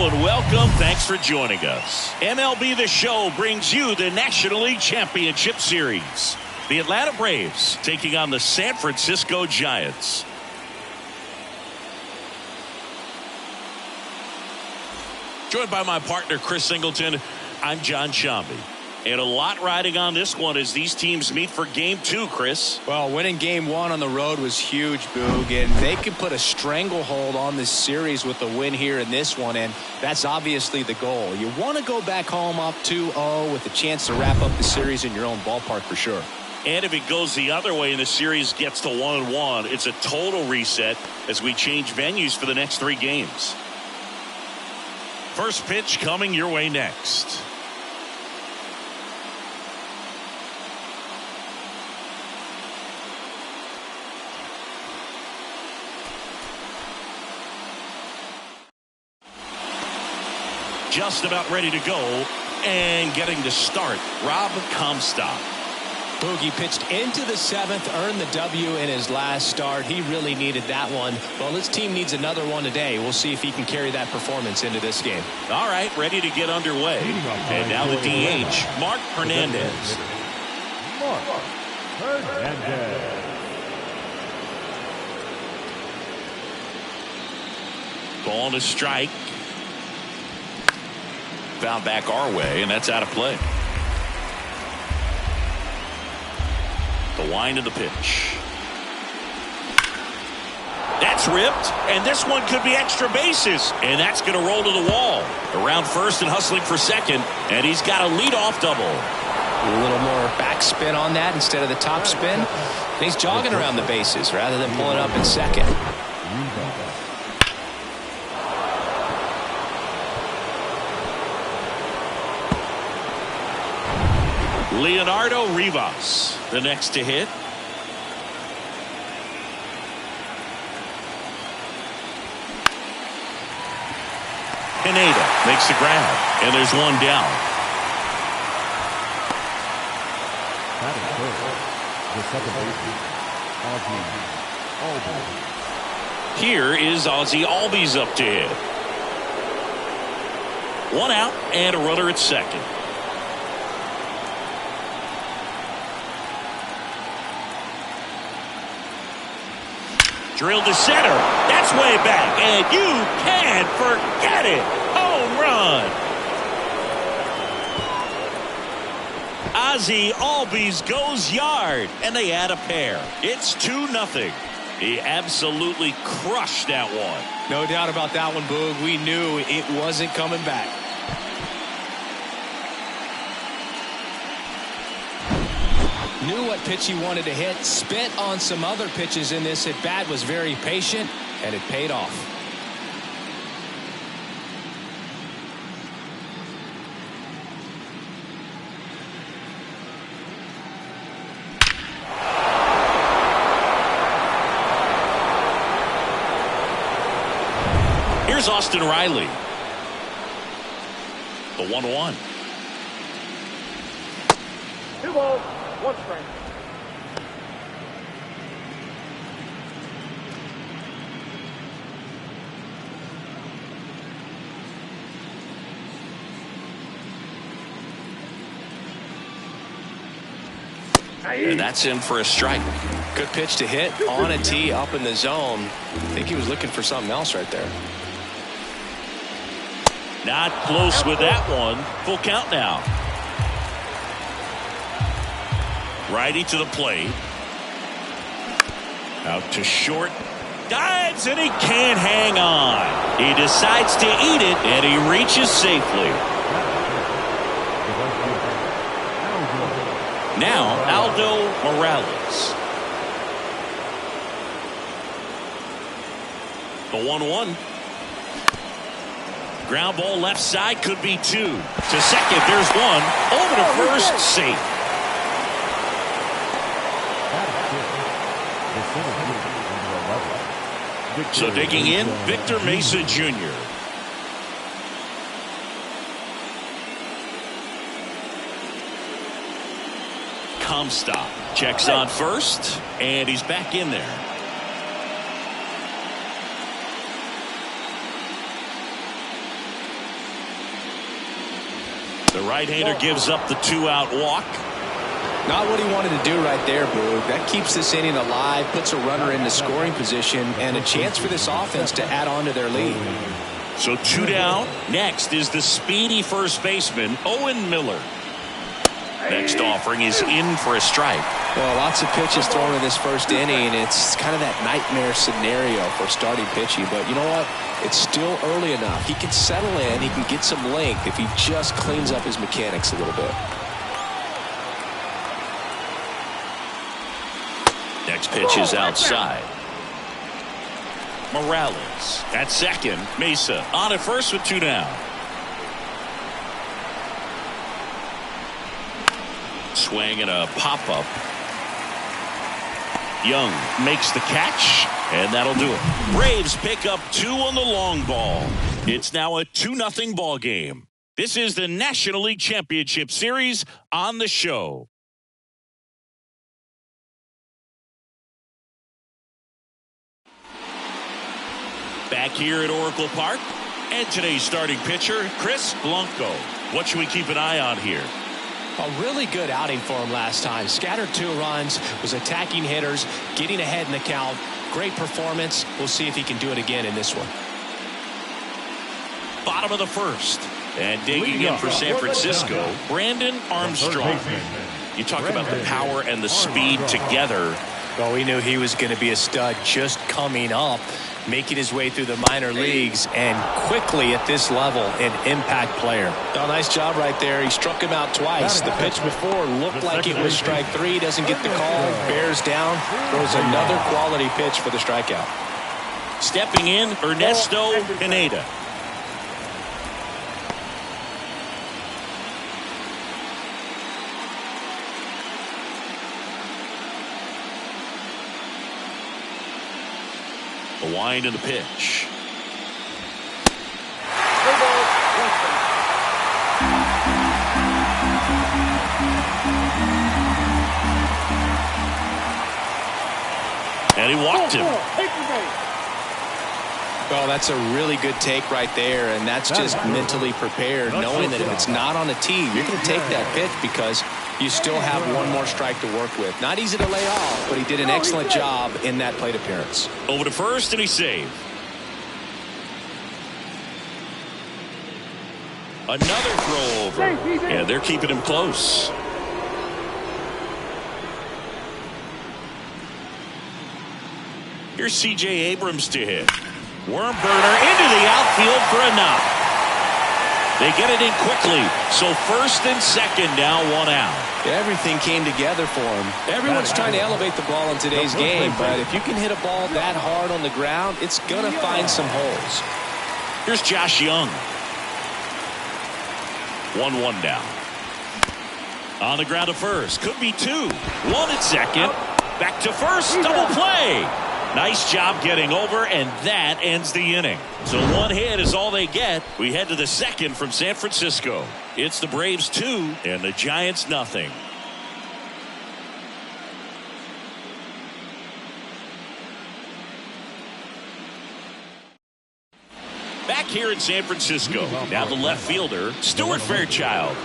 and welcome. Thanks for joining us. MLB The Show brings you the National League Championship Series. The Atlanta Braves taking on the San Francisco Giants. Joined by my partner, Chris Singleton, I'm John Shambi. And a lot riding on this one as these teams meet for Game 2, Chris. Well, winning Game 1 on the road was huge, Boog, and they could put a stranglehold on this series with the win here in this one, and that's obviously the goal. You want to go back home up 2-0 with a chance to wrap up the series in your own ballpark for sure. And if it goes the other way and the series gets to 1-1, it's a total reset as we change venues for the next 3 games. First pitch coming your way next. Just about ready to go and getting to start, Rob Comstock. Boogie pitched into the 7th, earned the W in his last start. He really needed that one. Well, his team needs another one today. We'll see if he can carry that performance into this game. All right, ready to get underway. And now the DH, Mark Hernandez. Mark Hernandez. Ball to strike. Found back our way, and that's out of play. The wind of the pitch. That's ripped, and this one could be extra bases, and that's going to roll to the wall. Around first and hustling for second, and he's got a leadoff double. A little more backspin on that instead of the top spin. And he's jogging around the bases rather than pulling up in second. Leonardo Rivas, the next to hit. Pineda makes the grab, and there's one down. The second baseman, Here is Ozzie Albies up to hit. One out and a runner at second. Drilled to center. That's way back. And you can't forget it. Home run. Ozzie Albies goes yard. And they add a pair. It's 2-0. He absolutely crushed that one. No doubt about that one, Boog. We knew it wasn't coming back. Knew what pitch he wanted to hit, spent on some other pitches in this at bat, was very patient, and it paid off. Here's Austin Riley. The 1-1. 2 balls. 1 strike. And that's in for a strike. Good pitch to hit on a tee up in the zone. I think he was looking for something else right there. Not close with that one. Full count now. Righty to the plate. Out to short. Dives, and he can't hang on. He decides to eat it, and he reaches safely. Now, Aldo Morales. The 1-1. Ground ball left side, could be 2. To second, there's 1. Over to first, safe. So digging in, Victor Mesa Jr. Comstock checks on first, and he's back in there. The right-hander gives up the 2-out walk. Not what he wanted to do right there, Boog. That keeps this inning alive, puts a runner into scoring position, and a chance for this offense to add on to their lead. So 2 down. Next is the speedy first baseman, Owen Miller. Next offering is in for a strike. Well, lots of pitches thrown in this first inning. It's kind of that nightmare scenario for starting pitching. But you know what? It's still early enough. He can settle in. He can get some length if he just cleans up his mechanics a little bit. Next pitch is outside. Morales at second. Mesa on at first with 2 down. Swing and a pop-up. Young makes the catch, and that'll do it. Braves pick up 2 on the long ball. It's now a 2-0 ball game. This is the National League Championship Series on the show. Back here at Oracle Park, and today's starting pitcher, Chris Blanco. What should we keep an eye on here? A really good outing for him last time. Scattered 2 runs, was attacking hitters, getting ahead in the count. Great performance. We'll see if he can do it again in this one. Bottom of the first. And digging in for San Francisco, Brandon Armstrong. You talk about the power and the speed together. Well, we knew he was going to be a stud just coming up, making his way through the minor leagues, and quickly at this level, an impact player. Oh, nice job right there. He struck him out twice. The pitch before looked like it was strike 3. Doesn't get the call. Bears down. Throws another quality pitch for the strikeout. Stepping in, Ernesto Pineda. A wind in the pitch. And he walked him. Well, that's a really good take right there, and that's just mentally prepared, knowing that if it's not on the tee, you're going to take that pitch because you still have one more strike to work with. Not easy to lay off, but he did an excellent job in that plate appearance. Over to first, and he saved. Another throw over, and they're keeping him close. Here's C.J. Abrams to hit. Worm burner into the outfield for a knock. They get it in quickly, so first and second now, 1 out. Everything came together for him. Everyone's trying to elevate the ball in today's game, but if you can hit a ball that hard on the ground, it's going to find some holes. Here's Josh Young. 1-1 down. On the ground to first. Could be 2. 1 at second. Back to first. Double play. Nice job getting over, and that ends the inning. So 1 hit is all they get. We head to the second from San Francisco. It's the Braves 2 and the Giants nothing. Back here in San Francisco, now the left fielder, Stuart Fairchild.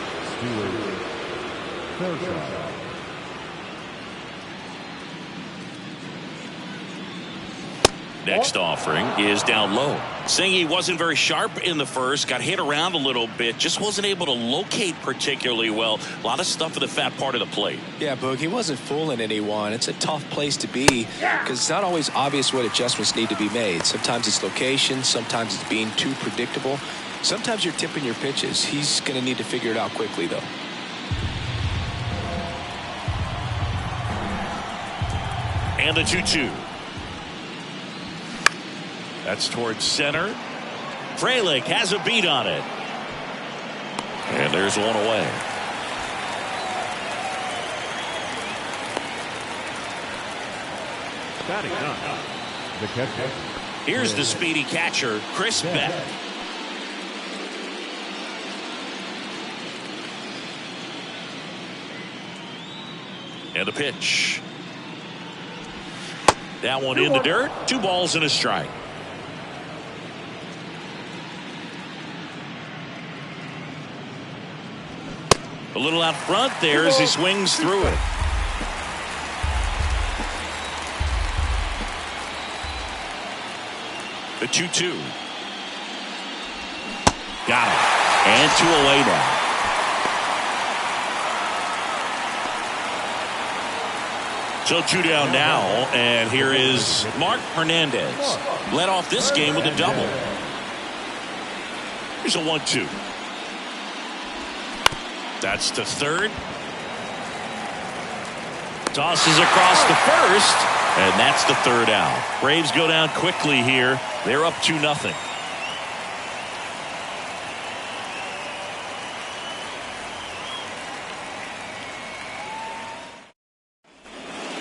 Next offering is down low. Saying he wasn't very sharp in the first, got hit around a little bit, just wasn't able to locate particularly well. A lot of stuff in the fat part of the plate. Yeah, Boog, he wasn't fooling anyone. It's a tough place to be because it's not always obvious what adjustments need to be made. Sometimes it's location, sometimes it's being too predictable. Sometimes you're tipping your pitches. He's going to need to figure it out quickly, though. And the 2-2. That's towards center. Frelick has a beat on it. And there's one away. Here's the speedy catcher, Chris Beck. And the pitch. That one in the dirt. 2 balls and a strike. A little out front there as he swings through it. The 2-2. Got him. And 2 away now. So 2 down now, and here is Mark Hernandez. Led off this game with a double. Here's a 1-2. That's to third. Tosses across the first, and that's the third out. Braves go down quickly here. They're up 2-0.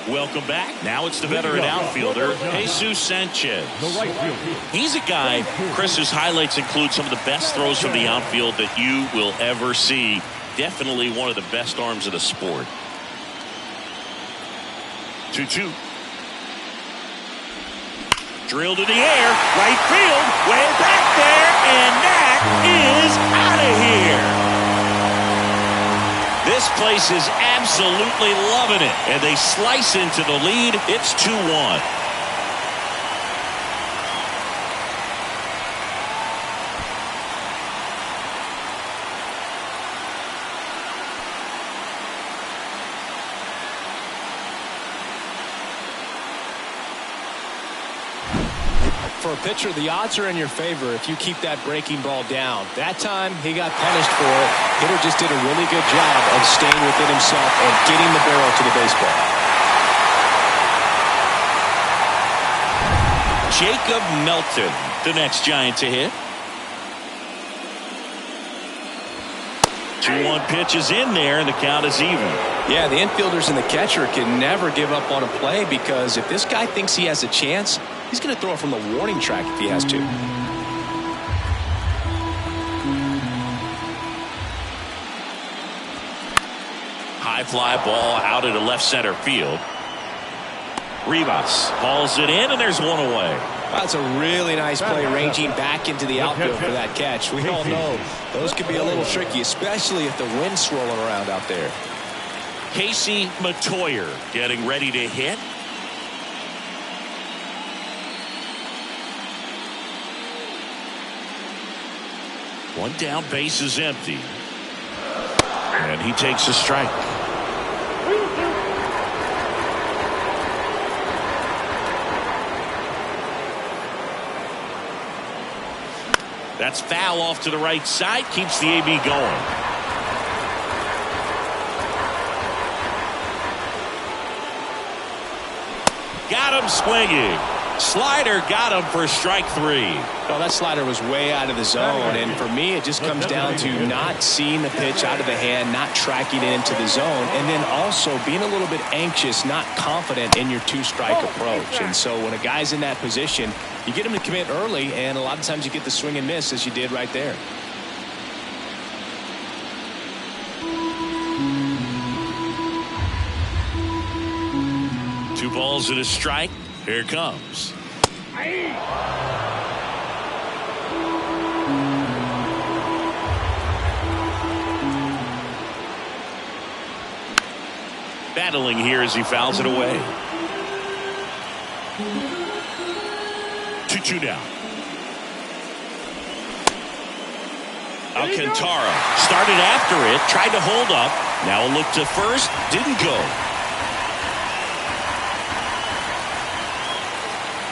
Welcome back. Now it's the veteran outfielder, Jesus Sanchez. The right field. He's a guy, Chris, whose highlights include some of the best throws from the outfield that you will ever see. Definitely one of the best arms of the sport. 2-2. Drilled in the air, right field, way back there, and that is out of here. This place is absolutely loving it, and they slice into the lead. It's 2-1. For a pitcher, the odds are in your favor if you keep that breaking ball down. That time, he got punished for it. Hitter just did a really good job of staying within himself and getting the barrel to the baseball. Jacob Melton, the next Giant to hit. 2-1 pitch is in there, and the count is even. Yeah, the infielders and the catcher can never give up on a play because if this guy thinks he has a chance, he's going to throw it from the warning track if he has to. High fly ball out into left center field. Rivas hauls it in, and there's one away. That's a really nice play, ranging back into the outfield for that catch. We all know those could be a little tricky, especially if the wind's swirling around out there. Casey Matoyer getting ready to hit. One down, base is empty. And he takes a strike. That's foul off to the right side. Keeps the AB going. Got him swinging. Slider got him for strike 3. Well, that slider was way out of the zone, and for me, it just comes down to not seeing the pitch out of the hand, not tracking it into the zone, and then also being a little bit anxious, not confident in your 2-strike approach. And so when a guy's in that position, you get him to commit early, and a lot of times you get the swing and miss, as you did right there. Two balls and a strike. Here it comes. Battling here as he fouls it away. 2-2 down. Alcantara started after it, tried to hold up. Now a look to first, didn't go.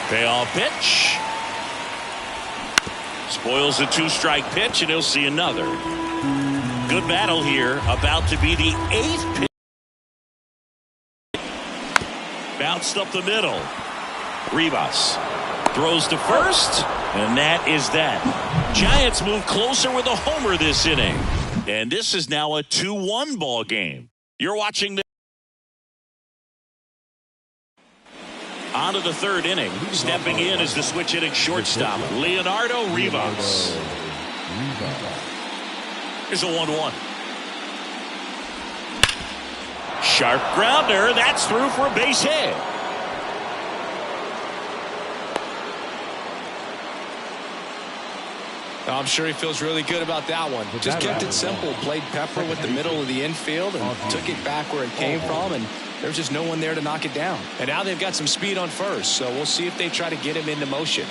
Payoff pitch. Spoils a 2-strike pitch, and he'll see another. Good battle here. About to be the 8th pitch. Bounced up the middle. Rivas throws to first, and that is that. Giants move closer with a homer this inning. And this is now a 2-1 ball game. You're watching the on to the 3rd inning. Stepping in is the switch hitting shortstop, Leonardo Rivas. Here's a 1-1. Sharp grounder. That's through for a base hit. I'm sure he feels really good about that one. Just kept it simple. Played pepper with the middle of the infield and took it back where it came from, and there's just no one there to knock it down. And now they've got some speed on first, so we'll see if they try to get him into motion.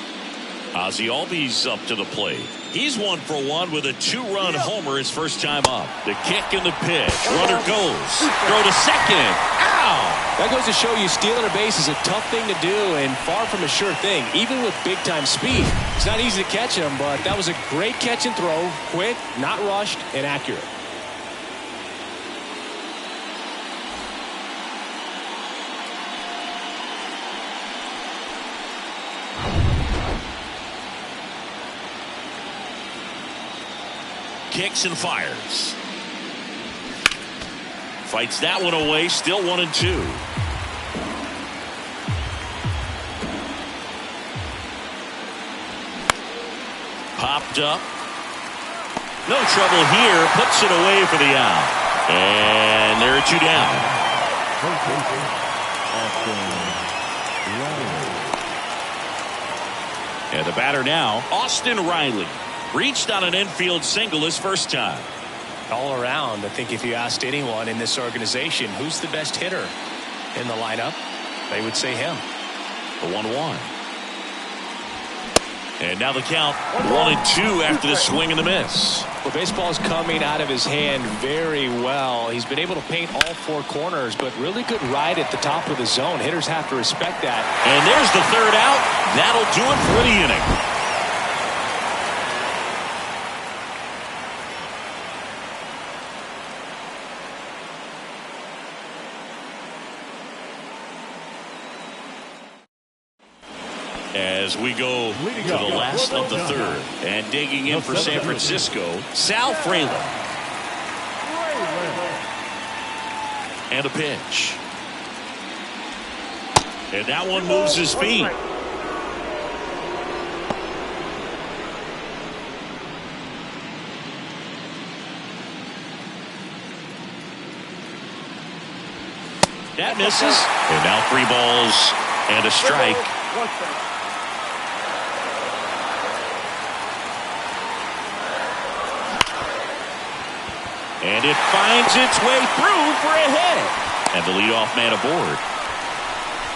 Ozzie Albies up to the plate. He's 1 for 1 with a 2-run homer his first time up. The kick and the pitch. Runner goes. Throw to second. Ow! That goes to show you stealing a base is a tough thing to do and far from a sure thing, even with big-time speed. It's not easy to catch him, but that was a great catch and throw. Quick, not rushed, and accurate. Kicks and fires. Fights that one away. Still 1-2. Popped up. No trouble here. Puts it away for the out. And there are 2 down. And the batter now, Austin Riley. Reached on an infield single his first time. All around, I think if you asked anyone in this organization who's the best hitter in the lineup, they would say him. The 1-1. And now the count 1-2 after the swing and the miss. Well, baseball's coming out of his hand very well. He's been able to paint all 4 corners, but really good ride at the top of the zone. Hitters have to respect that. And there's the 3rd out. That'll do it for the inning. As we go to the last of the 3rd, and digging in for San Francisco, Sal Frelick. And a pitch. And that one moves his feet. That misses. And now 3 balls and a strike. 1 strike. And it finds its way through for a hit. And the leadoff man aboard.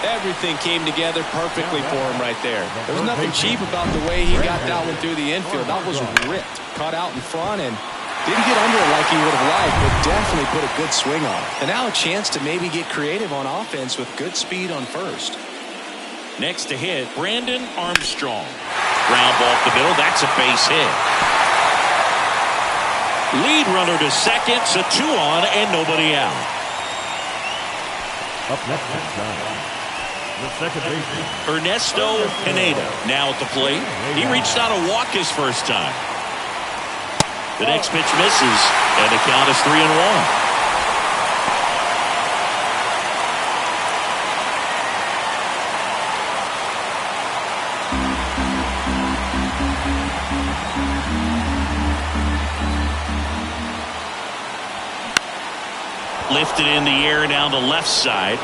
Everything came together perfectly for him right there. There was nothing cheap about the way he got that one through the infield. That was ripped. Caught out in front and didn't get under it like he would have liked, but definitely put a good swing on it. And now a chance to maybe get creative on offense with good speed on first. Next to hit, Brandon Armstrong. Ground ball up the middle. That's a base hit. Lead runner to second, so 2 on and nobody out. Up next is the second baseman, Ernesto Pineda now at the plate. He reached out to walk his first time. The next pitch misses, and the count is 3-1. Lifted in the air down the left side.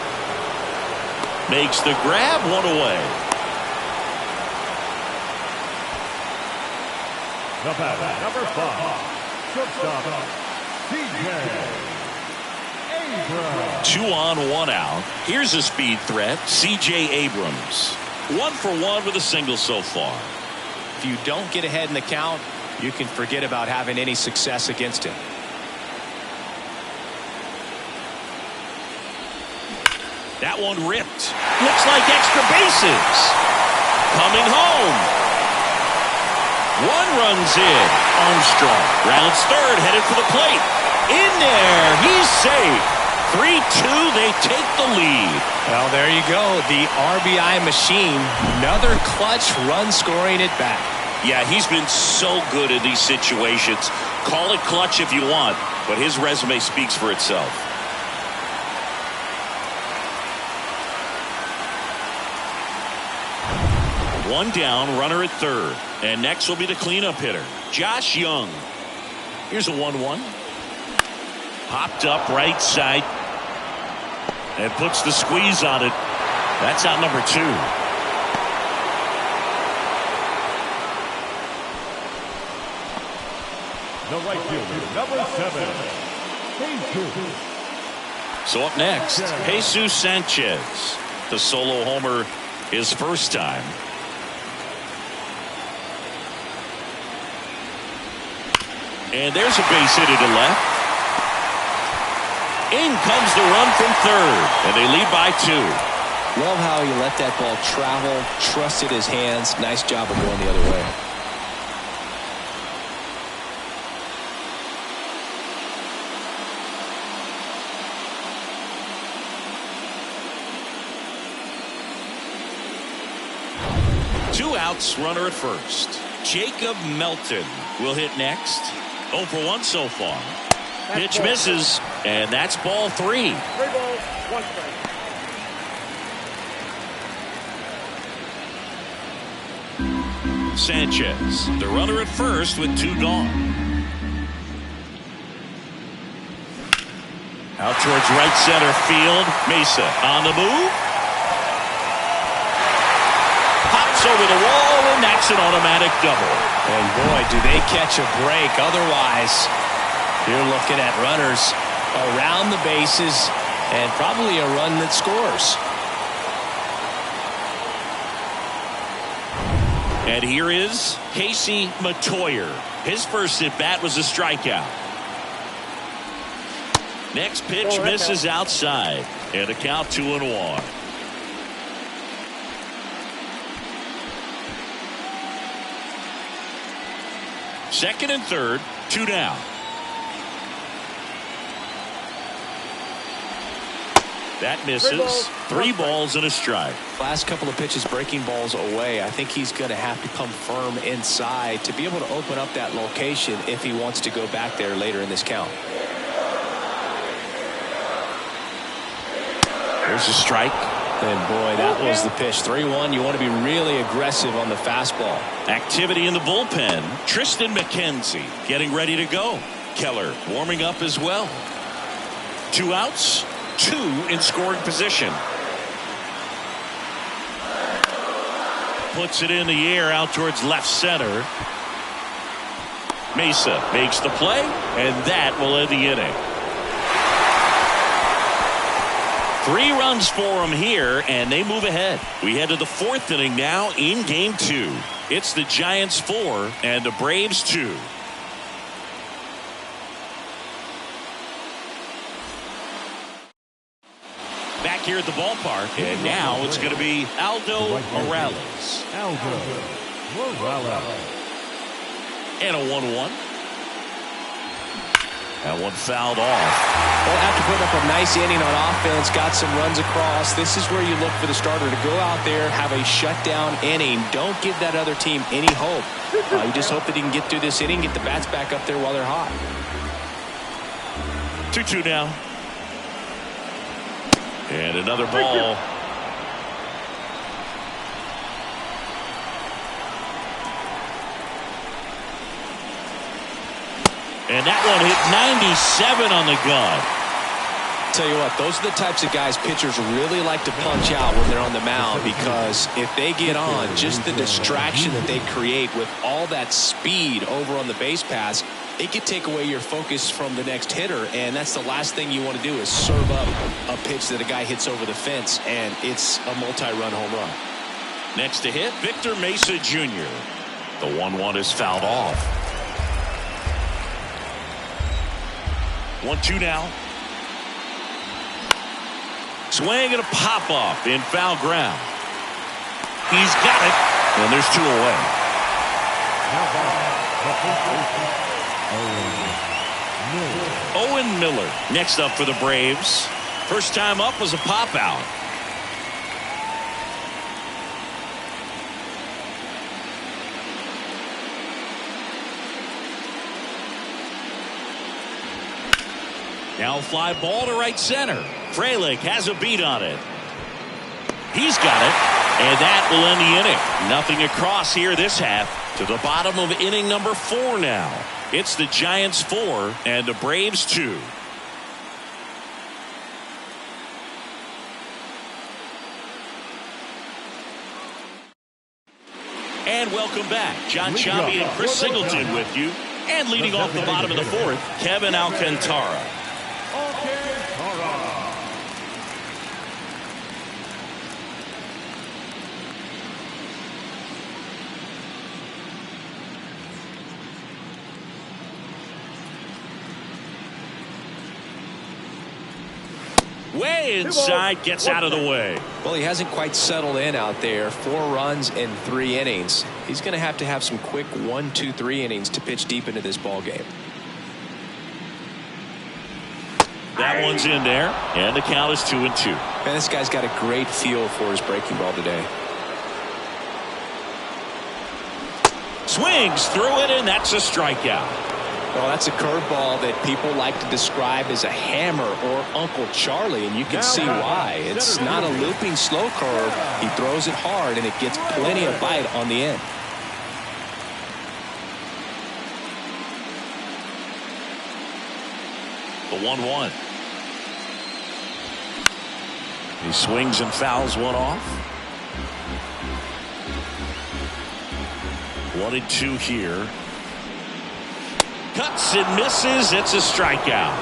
Makes the grab, 1 away. the batter, number 5, shortstop, C.J. Abrams. 2 on, 1 out. Here's a speed threat, C.J. Abrams. 1 for 1 with a single so far. If you don't get ahead in the count, you can forget about having any success against him. That one ripped. Looks like extra bases. Coming home. 1 runs in. Armstrong rounds third, headed for the plate. In there. He's safe. 3-2. They take the lead. Well, there you go. The RBI machine. Another clutch run scoring at bat. Yeah, he's been so good in these situations. Call it clutch if you want, but his resume speaks for itself. One down, runner at third. And next will be the cleanup hitter, Josh Young. Here's a 1-1. Popped up right side. And puts the squeeze on it. That's out number 2. the right fielder, number 7, Jesus. So up next, Jesus Sanchez. The solo homer his first time. And there's a base hit to left. In comes the run from third, and they lead by 2. Love how he let that ball travel, trusted his hands. Nice job of going the other way. Two outs, runner at first. Jacob Melton will hit next. 0 for 1 so far. Pitch misses, and that's ball 3. 3 balls, 1 strike. Sanchez, the runner at first with 2 gone. Out towards right center field. Mesa on the move. Pops over the wall, and that's an automatic double. And boy, do they catch a break. Otherwise, you're looking at runners around the bases and probably a run that scores. And here is Casey Matoyer. His first at bat was a strikeout. Next pitch misses outside, and a count 2-1. Second and third, 2 down. That misses. 3 balls and a strike. Last couple of pitches breaking balls away. I think he's going to have to come firm inside to be able to open up that location if he wants to go back there later in this count. There's a strike. And boy, that was the pitch. 3-1. You want to be really aggressive on the fastball. Activity in the bullpen. Tristan McKenzie getting ready to go. Keller warming up as well. 2 outs. 2 in scoring position. Puts it in the air out towards left center. Mesa makes the play, and that will end the inning. 3 runs for him here, and they move ahead. We head to the 4th inning now in game 2. It's the Giants 4 and the Braves 2. Back here at the ballpark, and now it's going to be Aldo Morales. Aldo Morales. And a 1-1. That one fouled off. Well, after putting up a nice inning on offense, got some runs across, this is where you look for the starter to go out there, have a shutdown inning. Don't give that other team any hope. You just hope that he can get through this inning, get the bats back up there while they're hot. 2-2 now. And another ball. And that one hit 97 on the gun. Tell you what, those are the types of guys pitchers really like to punch out when they're on the mound, because if they get on, just the distraction that they create with all that speed over on the base pass, it could take away your focus from the next hitter, and that's the last thing you want to do is serve up a pitch that a guy hits over the fence, and it's a multi-run home run. Next to hit, Victor Mesa Jr. The 1-1 is fouled off. 1-2 now. Swing and a pop-off in foul ground. He's got it, and there's 2 away. Owen Miller next up for the Braves. First time up was a pop-out. Now fly ball to right center. Frelick has a beat on it. He's got it, and that will end the inning. Nothing across here this half. To the bottom of inning number 4 now. It's the Giants 4 and the Braves 2. And welcome back. John Chabi and Chris Singleton with you. And leading off the bottom of the fourth, Kevin Alcantara. Way inside, gets out of the way. Well, he hasn't quite settled in out there. 4 runs in 3 innings. He's going to have some quick 1, 2, 3 innings to pitch deep into this ball game. That one's in there, and the count is 2-2. Man, this guy's got a great feel for his breaking ball today. Swings through it, and that's a strikeout. Well, that's a curveball that people like to describe as a hammer or Uncle Charlie, and you can see why. It's not a looping slow curve. He throws it hard, and it gets plenty of bite on the end. The 1-1. He swings and fouls one off. 1-2 here. Cuts and misses. It's a strikeout.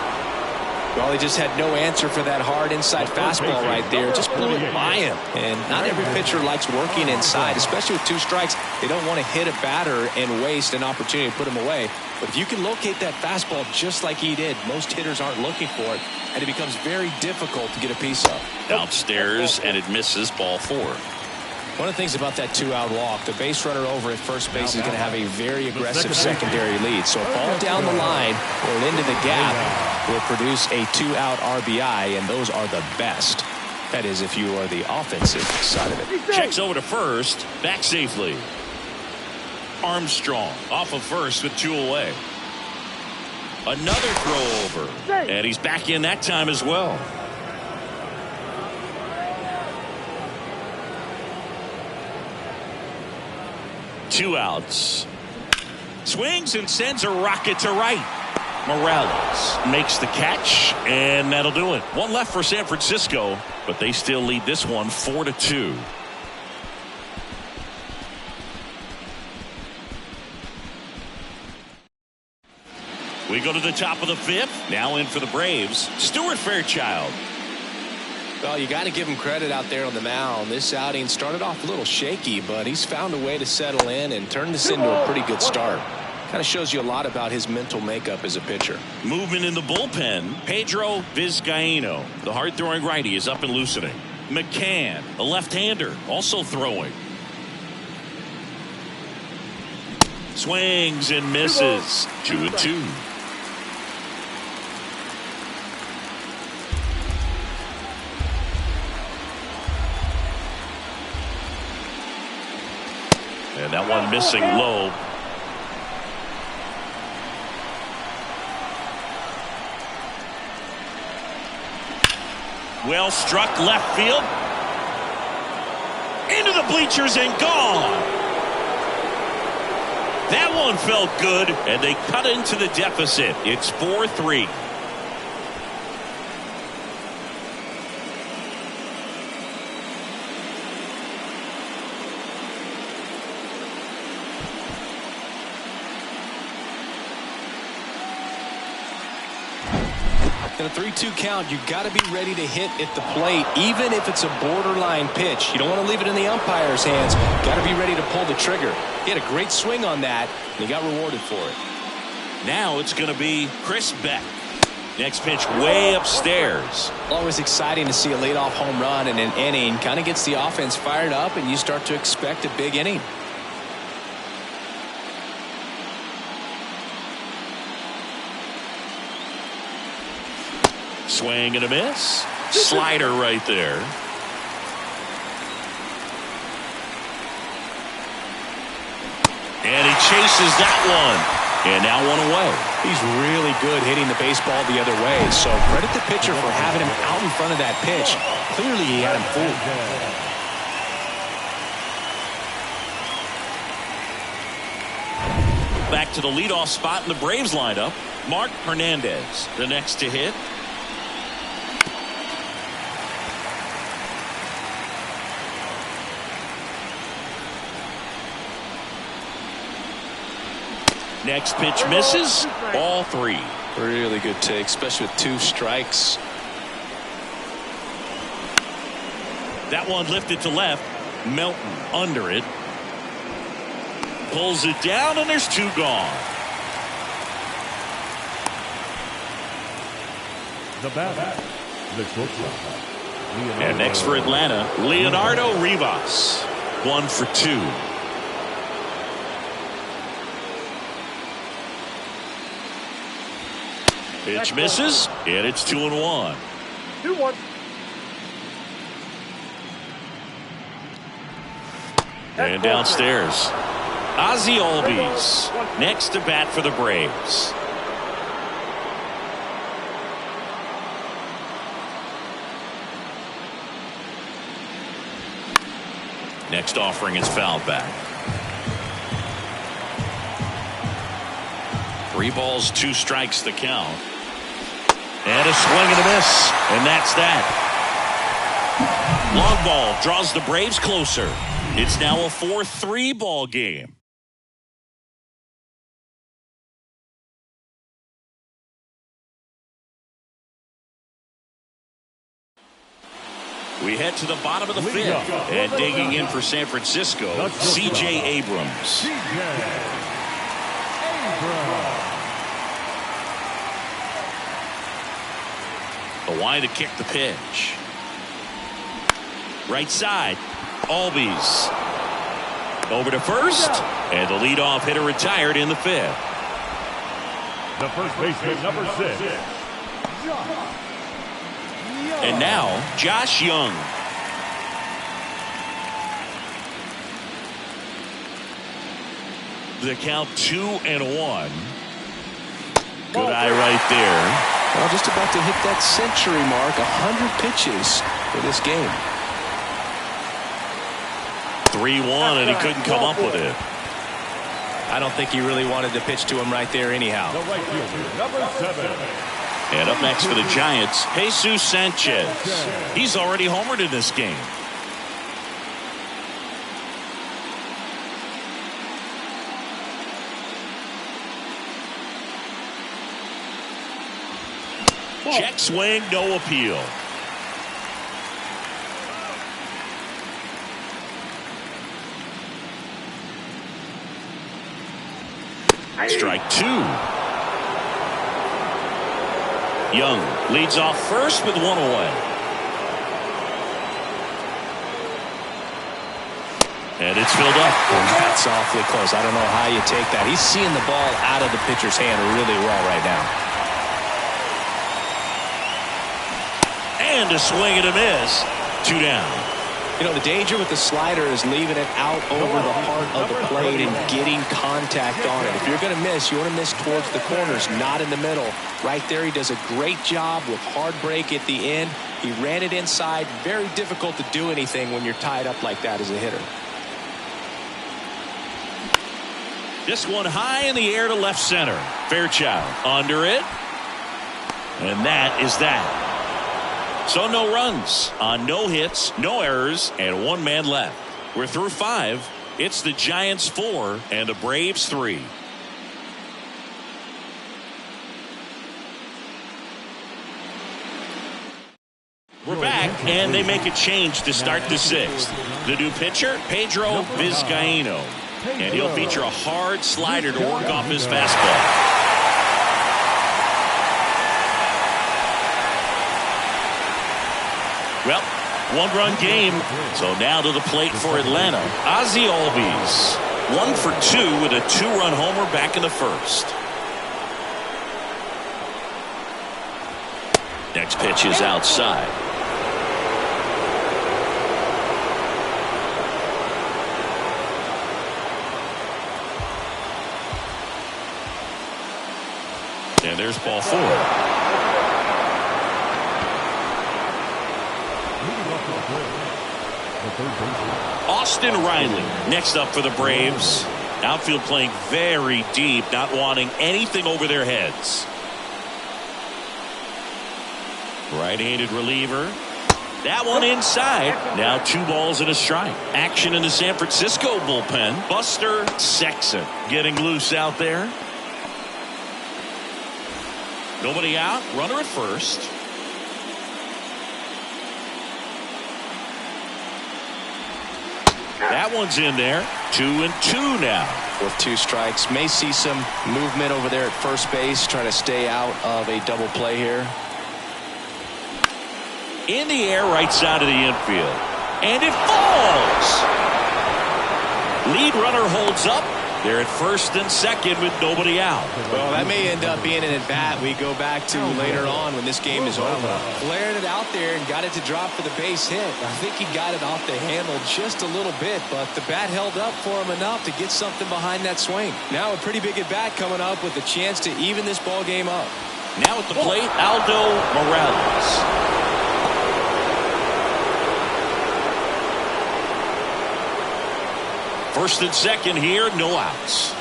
Well, he just had no answer for that hard inside fastball right there. Just blew it by him. And not every pitcher likes working inside, especially with 2 strikes. They don't want to hit a batter and waste an opportunity to put him away. But if you can locate that fastball just like he did, most hitters aren't looking for it, and it becomes very difficult to get a piece of. Downstairs, and it misses, ball 4. One of the things about that 2-out walk, the base runner over at first base is going to have a very aggressive secondary lead. So a ball down the line or into the gap will produce a 2-out RBI, and those are the best. That is, if you are the offensive side of it. Checks over to first, back safely. Armstrong off of first with 2 away. Another throw over, and he's back in that time as well. Two outs. Swings and sends a rocket to right. Morales makes the catch, and that'll do it. 1 left for San Francisco, but they still lead this one 4-2. We go to the top of the 5th. Now in for the Braves, Stuart Fairchild. Well, you got to give him credit out there on the mound. This outing started off a little shaky, but he's found a way to settle in and turn this into a pretty good start. Kind of shows you a lot about his mental makeup as a pitcher. Movement in the bullpen. Pedro Vizcaíno, the hard-throwing righty, is up and loosening. McCann, a left-hander, also throwing. Swings and misses. 2-2. And that one missing low. Well struck left field. Into the bleachers and gone. That one felt good, and they cut into the deficit. It's 4-3. In a 3-2 count, you've got to be ready to hit at the plate, even if it's a borderline pitch. You don't want to leave it in the umpire's hands. Got to be ready to pull the trigger. He had a great swing on that, and he got rewarded for it. Now it's going to be Chris Beck. Next pitch way upstairs. Always exciting to see a leadoff home run in an inning. Kind of gets the offense fired up, and you start to expect a big inning. Swing and a miss. Slider right there. And he chases that one. And now one away. He's really good hitting the baseball the other way. So credit the pitcher for having him out in front of that pitch. Clearly he had him fooled. Back to the leadoff spot in the Braves lineup. Mark Hernandez, the next to hit. Next pitch misses. Ball 3. Really good take, especially with 2 strikes. That one lifted to left. Melton under it. Pulls it down, and there's 2 gone. The batter, the shortstop. And next for Atlanta, Leonardo Rivas. 1 for 2. Pitch misses, and it's 2-1. 2-1. And downstairs, Ozzie Albies next to bat for the Braves. Next offering is fouled back. 3 balls, 2 strikes the count. And a swing and a miss. And that's that. Long ball draws the Braves closer. It's now a 4-3 ball game. We head to the bottom of the 5th. And digging in for San Francisco, C.J. Abrams. Hawaii to kick the pitch. Right side. Albies. Over to first. And the leadoff hitter retired in the 5th. The first baseman, number 6. And now, Josh Young. The count 2-1. Good eye right there. Well, just about to hit that century mark. 100 pitches for this game. 3-1, and he couldn't come up with it. I don't think he really wanted to pitch to him right there anyhow. The right fielder, number 7. And up next for the Giants, Jesus Sanchez. He's already homered in this game. Check swing, no appeal. Strike 2. Young leads off first with 1 away. And it's filled up. That's awfully close. I don't know how you take that. He's seeing the ball out of the pitcher's hand really well right now. And a swing and a miss. 2 down. You know, the danger with the slider is leaving it out over the heart of the plate and getting contact on it. If you're going to miss, you want to miss towards the corners, not in the middle. Right there, he does a great job with hard break at the end. He ran it inside. Very difficult to do anything when you're tied up like that as a hitter. This one high in the air to left center. Fairchild under it. And that is that. So no runs on no hits, no errors, and 1 man left. We're through 5. It's the Giants 4 and the Braves 3. We're back, and they make a change to start the 6th. The new pitcher, Pedro Vizcaíno. And he'll feature a hard slider to work off his fastball. Well, 1-run game. So now to the plate for Atlanta. Ozzie Albies. 1 for 2 with a 2-run homer back in the 1st. Next pitch is outside. And there's ball 4. Austin Riley next up for the Braves. Outfield playing very deep, not wanting anything over their heads. Right-handed reliever. That one inside. Now 2 balls and a strike. Action in the San Francisco bullpen. Buster Sexton getting loose out there. Nobody out. Runner at first. That one's in there. 2-2 now. With 2 strikes. May see some movement over there at first base. Trying to stay out of a double play here. In the air, right side of the infield. And it falls. Lead runner holds up. They're at first and second with nobody out. Well, that may end up being an at-bat we go back to later on when this game is over. Flared it out there and got it to drop for the base hit. I think he got it off the handle just a little bit, but the bat held up for him enough to get something behind that swing. Now a pretty big at-bat coming up with a chance to even this ball game up. Now at the plate, Aldo Morales. First and second here, no outs.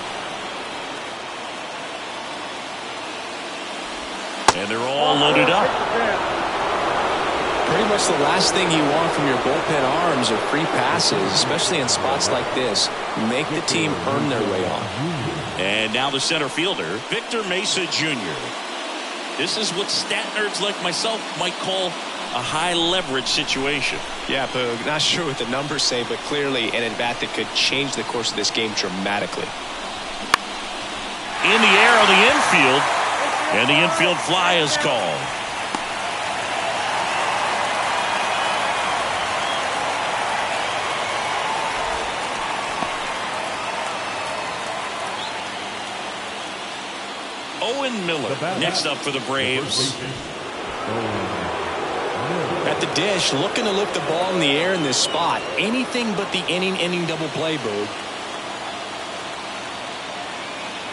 And they're all loaded up. Pretty much the last thing you want from your bullpen arms are free passes, especially in spots like this. Make the team earn their way off. And now the center fielder, Victor Mesa Jr. This is what stat nerds like myself might call a high leverage situation. Yeah, Boog, not sure what the numbers say, but clearly an at-bat that could change the course of this game dramatically. In the air on the infield, and the infield fly is called. Owen Miller next up for the Braves. At the dish, looking to lift the ball in the air in this spot. Anything but the inning double play, Boog.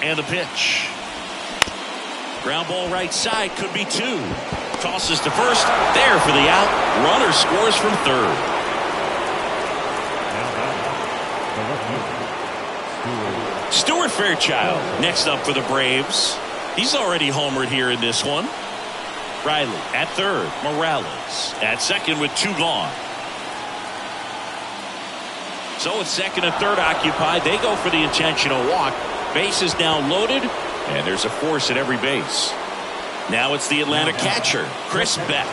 And the pitch. Ground ball right side, could be 2. Tosses to first, there for the out. Runner scores from third. Stuart Fairchild next up for the Braves. He's already homered here in this one. Riley at third. Morales at second with 2 gone. So with second and third occupied, they go for the intentional walk. Base is now loaded, and there's a force at every base. Now it's the Atlanta catcher, Chris Beck,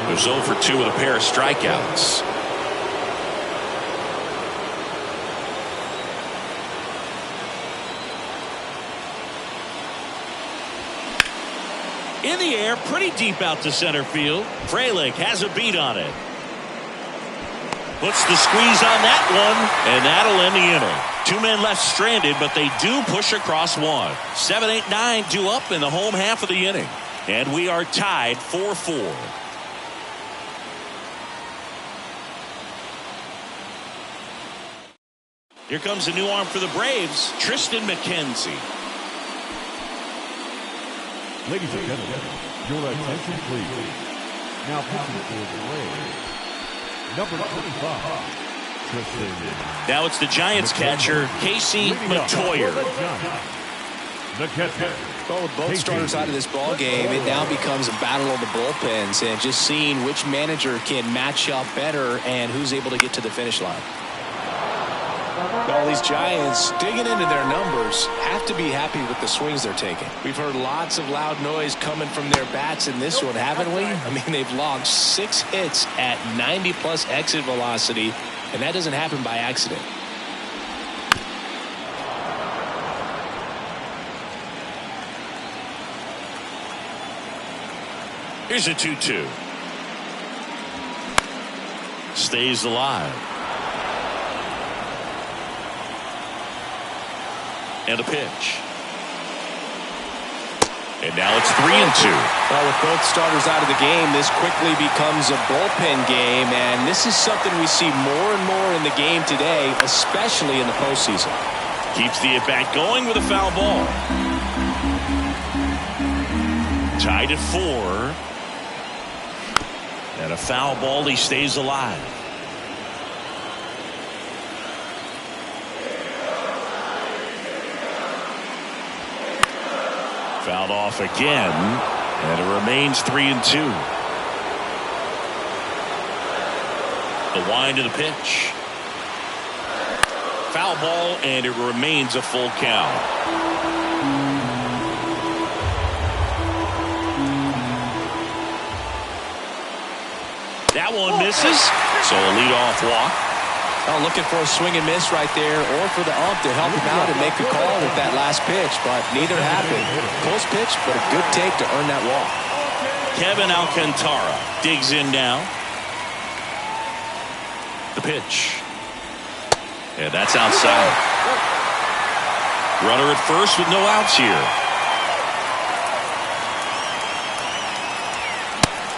who's 0 for 2 with a pair of strikeouts. In the air, pretty deep out to center field. Frelick has a beat on it. Puts the squeeze on that one, and that'll end the inning. 2 men left stranded, but they do push across 1. 7, 8, 9 due up in the home half of the inning. And we are tied 4-4. Here comes a new arm for the Braves, Tristan McKenzie. Ladies and gentlemen, your attention please. Now pitching for the Braves, number 25, Tristan. Now it's the Giants catcher, Casey Matoyer. The catcher. Well, with both starters out of this ball game, it now becomes a battle of the bullpens and just seeing which manager can match up better and who's able to get to the finish line. All these Giants digging into their numbers have to be happy with the swings they're taking. We've heard lots of loud noise coming from their bats in this one, haven't we? I mean, they've logged 6 hits at 90+ exit velocity, and that doesn't happen by accident. Here's a 2-2. Stays alive. And a pitch. And now it's 3-2. Well, with both starters out of the game, this quickly becomes a bullpen game, and this is something we see more and more in the game today, especially in the postseason. Keeps the at-bat going with a foul ball. Tied at 4. And a foul ball, he stays alive. Fouled off again, and it remains 3-2. The wind of the pitch. Foul ball, and it remains a full count. That one misses, so a leadoff walk. Oh, looking for a swing and miss right there, or for the ump to help him out and make a call with that last pitch, but neither happened. Close pitch, but a good take to earn that walk. Kevin Alcantara digs in now. The pitch. Yeah, that's outside. Runner at first with no outs here.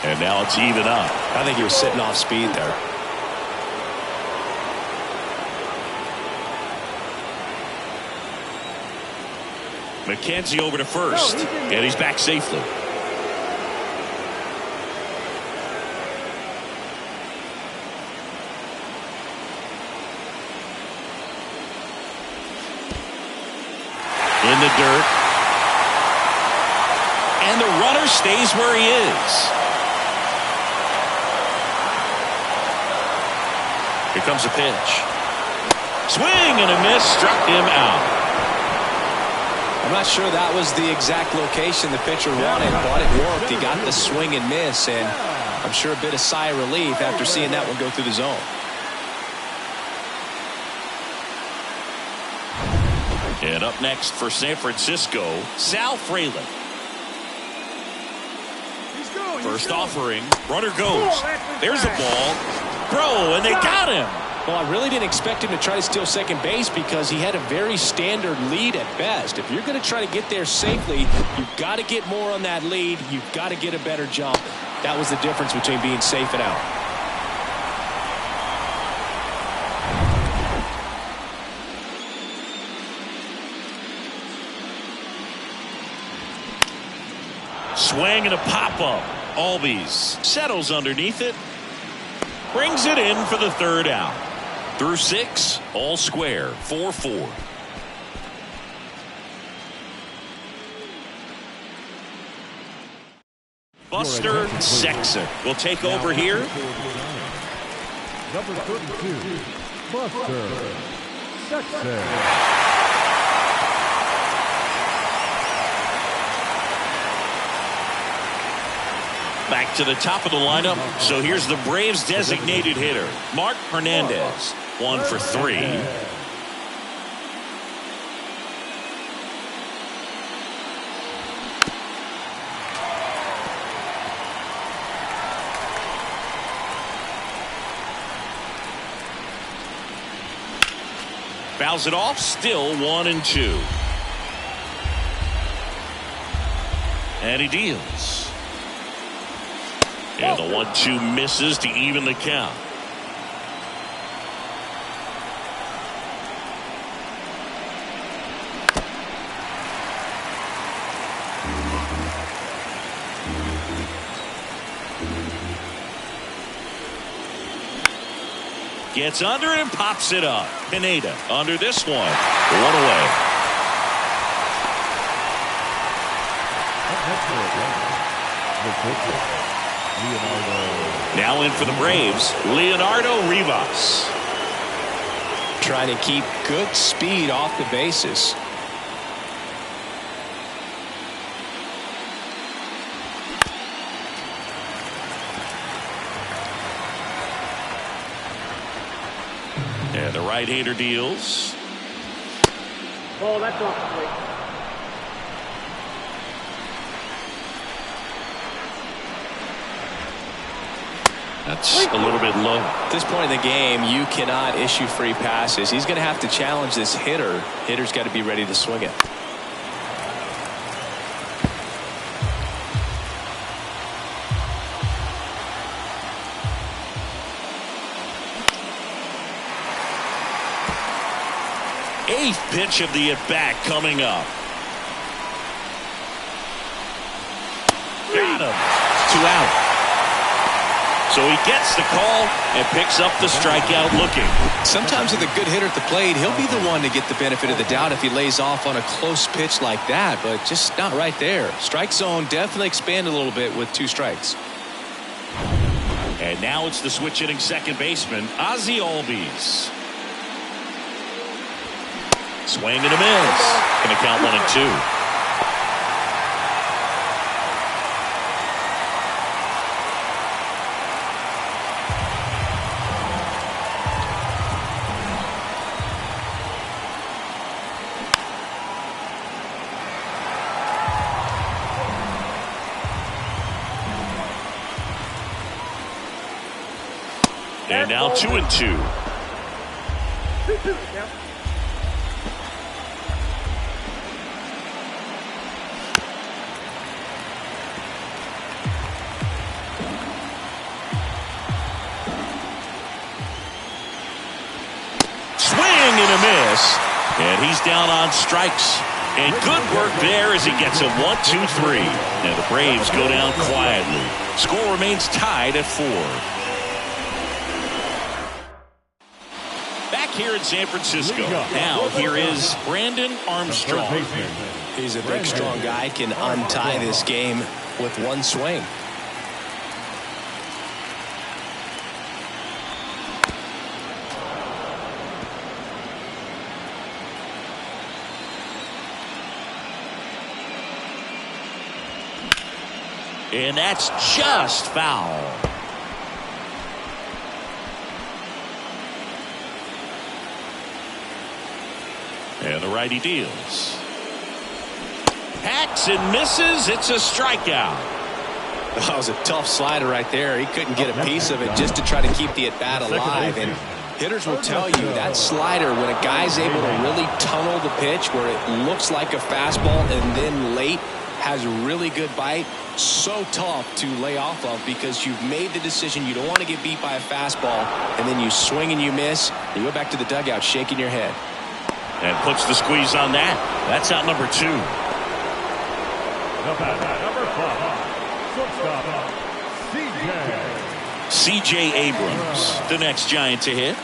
And now it's even up. I think he was sitting off speed there. McKenzie over to first, and he's back safely. In the dirt. And the runner stays where he is. Here comes a pitch. Swing and a miss, struck him out. I'm not sure that was the exact location the pitcher wanted, but it worked. He got the swing and miss, and I'm sure a bit of sigh of relief after seeing that one go through the zone. And up next for San Francisco, Sal Frelick. First offering, runner goes. There's a ball. Throw, and they got him. Well, I really didn't expect him to try to steal second base because he had a very standard lead at best. If you're going to try to get there safely, you've got to get more on that lead. You've got to get a better jump. That was the difference between being safe and out. Swing and a pop-up. Albies settles underneath it. Brings it in for the third out. Through 6, all square, 4-4. Buster Sexton will take over here. Number 32, Buster Sexton. Back to the top of the lineup. So here's the Braves designated hitter, Mark Hernandez. 1 for 3. Fouls it off. Still 1-2. And he deals. And the 1-2 misses to even the count. Gets under it and pops it up. Pineda under this one. 1 away. Now in for the Braves, Leonardo Rivas. Trying to keep good speed off the bases. And the right-hander deals. Oh, that's off the plate. That's a little bit low. At this point in the game, you cannot issue free passes. He's going to have to challenge this hitter. Hitter's got to be ready to swing it. Eighth pitch of the at-bat coming up. Got him. 2 out. So he gets the call and picks up the strikeout looking. Sometimes with a good hitter at the plate, he'll be the one to get the benefit of the doubt if he lays off on a close pitch like that, but just not right there. Strike zone definitely expanded a little bit with 2 strikes. And now it's the switch hitting second baseman, Ozzie Albies. Swing and a miss. Going to count 1-2. now 2-2. Yep. Swing and a miss. And he's down on strikes. And good work there as he gets him 1-2-3. And the Braves go down quietly. Score remains tied at 4. Back here in San Francisco. Now here is Brandon Armstrong. He's a big, strong guy. Can untie this game with one swing. And that's just foul. And the righty deals. Hacks and misses. It's a strikeout. That was a tough slider right there. He couldn't get a piece of it just to try to keep the at-bat alive. And hitters will tell you that slider, when a guy's able to really tunnel the pitch where it looks like a fastball and then late has a really good bite, so tough to lay off of because you've made the decision you don't want to get beat by a fastball, and then you swing and you miss. You go back to the dugout shaking your head. And puts the squeeze on that. That's out number 2. Number 5, shortstop, C.J. Abrams, the next Giant to hit.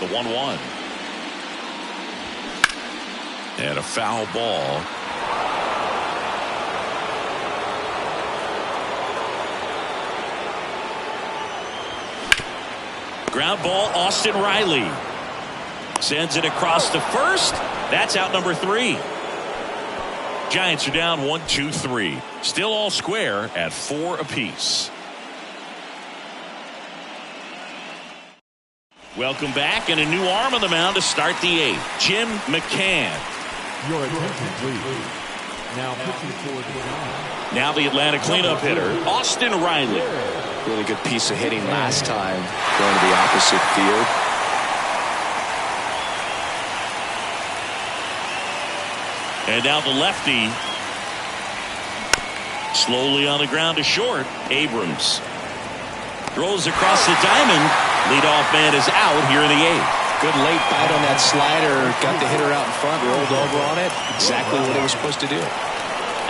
The 1-1. And a foul ball. Ground ball, Austin Riley. Sends it across to first. That's out number 3. Giants are down 1-2-3. Still all square at 4 apiece. Welcome back, and a new arm on the mound to start the 8th. Jim McCann. Your attention, please. Now pitching for the Giants. Now the Atlanta cleanup hitter, Austin Riley. Really good piece of hitting last time, going to the opposite field. And now the lefty. Slowly on the ground to short. Abrams throws across the diamond. Leadoff man is out here in the 8th. Good late bite on that slider. Got the hitter out in front, rolled over on it. Exactly what he was supposed to do.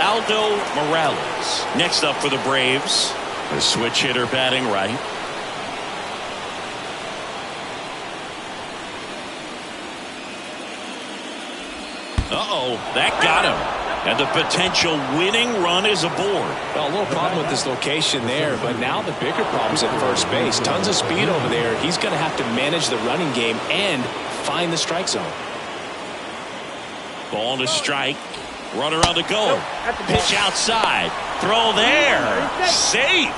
Aldo Morales next up for the Braves. The switch hitter batting right. That got him. And the potential winning run is aboard. Well, a little problem with this location there, but now the bigger problem's at first base. Tons of speed over there. He's going to have to manage the running game and find the strike zone. Ball to strike. Runner on the go. Pitch outside. Throw there. Safe.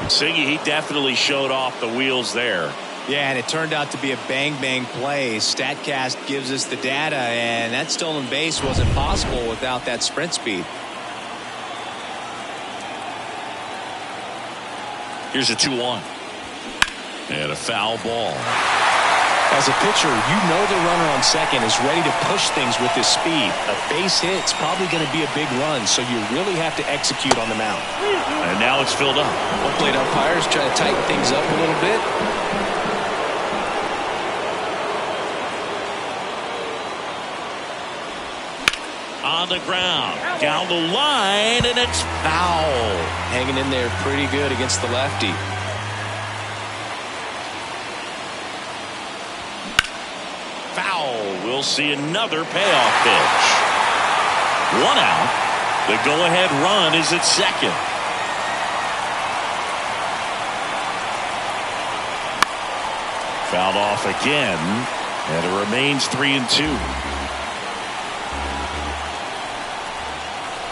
Siggy, he definitely showed off the wheels there. Yeah, and it turned out to be a bang-bang play. StatCast gives us the data, and that stolen base wasn't possible without that sprint speed. Here's a 2-1. And a foul ball. As a pitcher, you know the runner on second is ready to push things with his speed. A base hit's probably going to be a big run, so you really have to execute on the mound. And now it's filled up. Home plate umpires try to tighten things up a little bit. On the ground, down the line, and it's foul. Hanging in there pretty good against the lefty. Foul. We'll see another payoff pitch. 1 out. The go-ahead run is at second. Fouled off again, and it remains 3-2.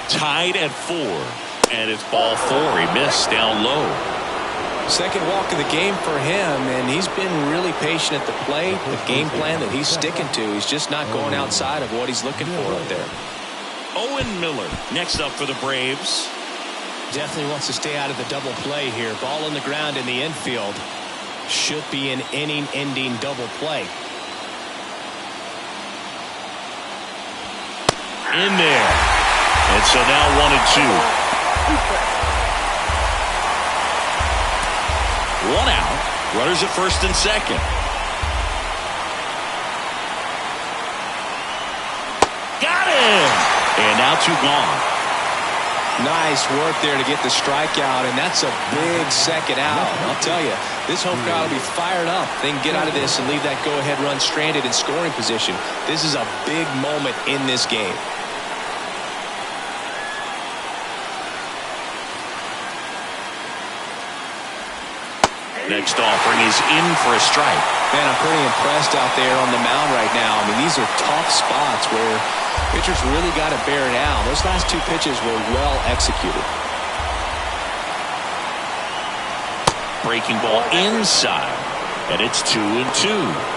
Tied at 4, and it's ball 4. He missed down low. Second walk of the game for him, and he's been really patient at the plate. The game plan that he's sticking to, he's just not going outside of what he's looking for up there. Owen Miller next up for the Braves. Definitely wants to stay out of the double play here. Ball on the ground in the infield. Should be an inning-ending double play. In there. And so now 1-2. 1 out. Runners at first and second. Got him! And now 2 gone. Nice work there to get the strikeout, and that's a big second out. I'll tell you, this home crowd will be fired up. They can get out of this and leave that go-ahead run stranded in scoring position. This is a big moment in this game. Next offering is in for a strike. Man, I'm pretty impressed out there on the mound right now. I mean, these are tough spots where pitchers really got to bear down. Those last 2 pitches were well executed. Breaking ball inside, and it's 2-2.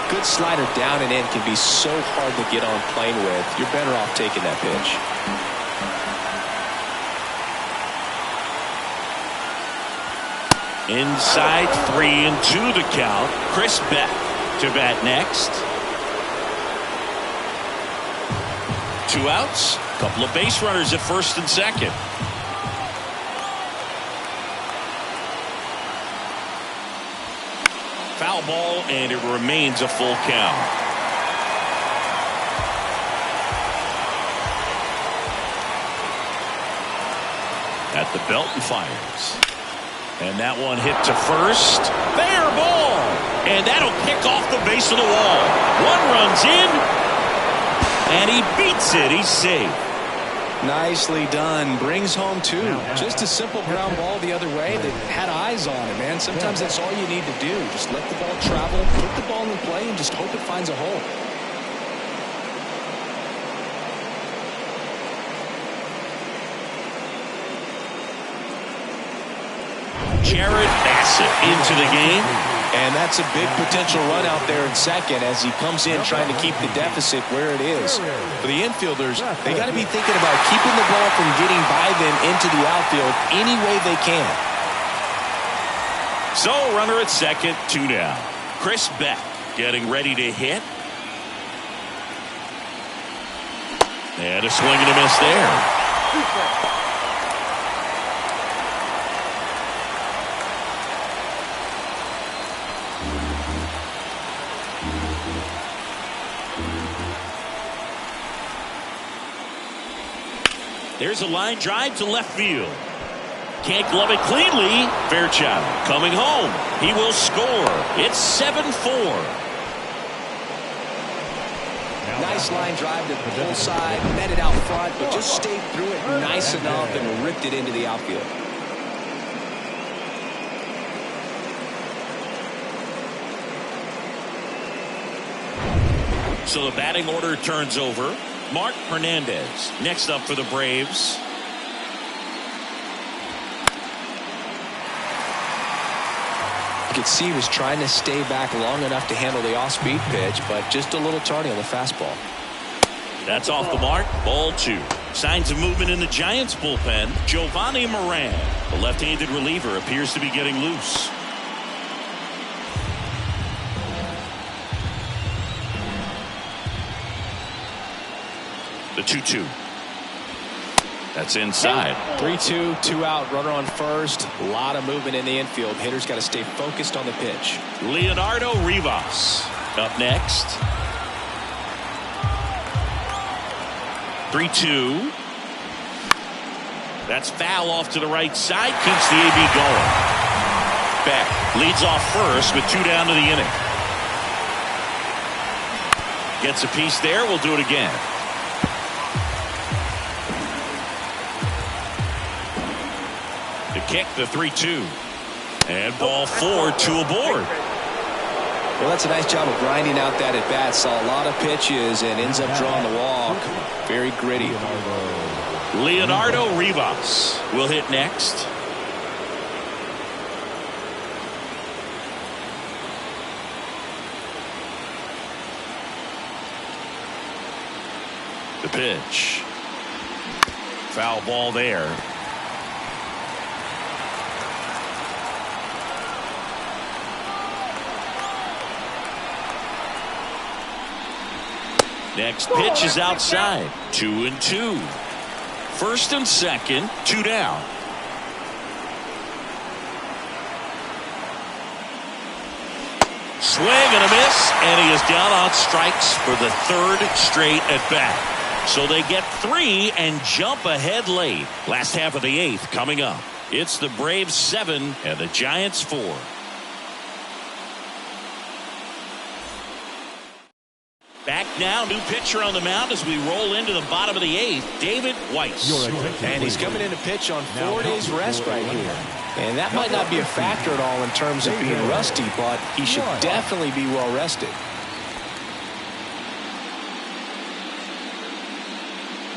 Good slider down and in can be so hard to get on plane with. You're better off taking that pitch. Inside, 3-2 the count. Chris Beck to bat next. 2 outs. Couple of base runners at first and second. Foul ball, and it remains a full count. At the belt and fires. And that one hit to first. Fair ball. And that'll kick off the base of the wall. 1 runs in. And he beats it. He's safe. Nicely done. Brings home 2. Just a simple ground ball the other way that had eyes on it, man. Sometimes that's all you need to do. Just let the ball travel, put the ball in play, and just hope it finds a hole. Jared Bassett into the game. And that's a big potential run out there in second as he comes in trying to keep the deficit where it is. For the infielders, they got to be thinking about keeping the ball from getting by them into the outfield any way they can. So runner at second, 2 down. Chris Beck getting ready to hit. And a swing and a miss there. There's a line drive to left field. Can't glove it cleanly. Fairchild coming home. He will score. It's 7-4. Nice line drive to the pull side, met it out front, but just stayed through it nice enough and ripped it into the outfield. So the batting order turns over. Mark Hernandez next up for the Braves. You could see he was trying to stay back long enough to handle the off-speed pitch, but just a little tardy on the fastball. That's off the mark. Ball 2. Signs of movement in the Giants bullpen. Giovanni Moran, the left-handed reliever, appears to be getting loose. The 2-2. That's inside. 3-2, 2 out, runner on first. A lot of movement in the infield. Hitters got to stay focused on the pitch. Leonardo Rivas up next. 3-2. That's foul off to the right side. Keeps the AB going. Beck leads off first with 2 down to the inning. Gets a piece there. We'll do it again. To kick the 3-2. And ball 4, 2 aboard. Well, that's a nice job of grinding out that at bat. Saw a lot of pitches and ends up drawing the walk. Very gritty. Leonardo Rivas will hit next. The pitch. Foul ball there. Next pitch is outside. 2-2. First and second, 2 down. Swing and a miss, and he is down on strikes for the third straight at bat. So they get 3 and jump ahead late. Last half of the 8th coming up. It's the Braves 7 and the Giants 4. Back now, new pitcher on the mound as we roll into the bottom of the 8th, David Weiss. And he's coming in to pitch on 4 days rest right here. And that might not be a factor at all in terms of being rusty, but he should definitely be well rested.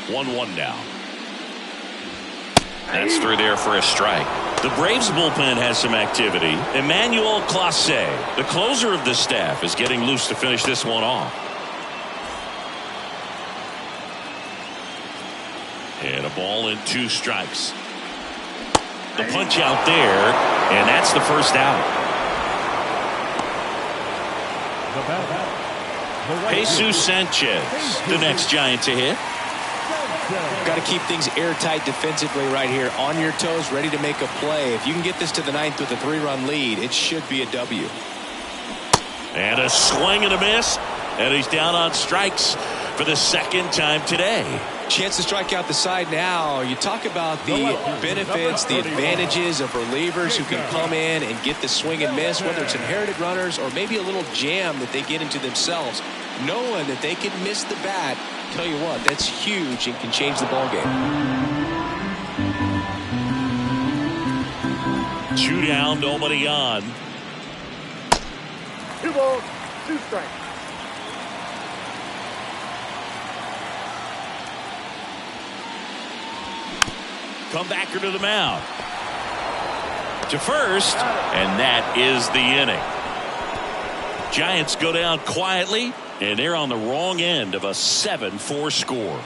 1-1 now. That's through there for a strike. The Braves bullpen has some activity. Emmanuel Clase, the closer of the staff, is getting loose to finish this one off. And a ball and 2 strikes. The punch out there, and that's the first out. Jesus Sanchez, the next Giant to hit. Got to keep things airtight defensively right here. On your toes, ready to make a play. If you can get this to the 9th with a 3-run lead, it should be a W. And a swing and a miss, and he's down on strikes for the second time today. Chance to strike out the side now. You talk about the benefits, the advantages of relievers who can come in and get the swing and miss, whether it's inherited runners or maybe a little jam that they get into themselves. Knowing that they can miss the bat, tell you what, that's huge and can change the ball game. 2 down, nobody on. 2 balls, 2 strikes. Comebacker to the mound. To first, and that is the inning. Giants go down quietly, and they're on the wrong end of a 7-4 score.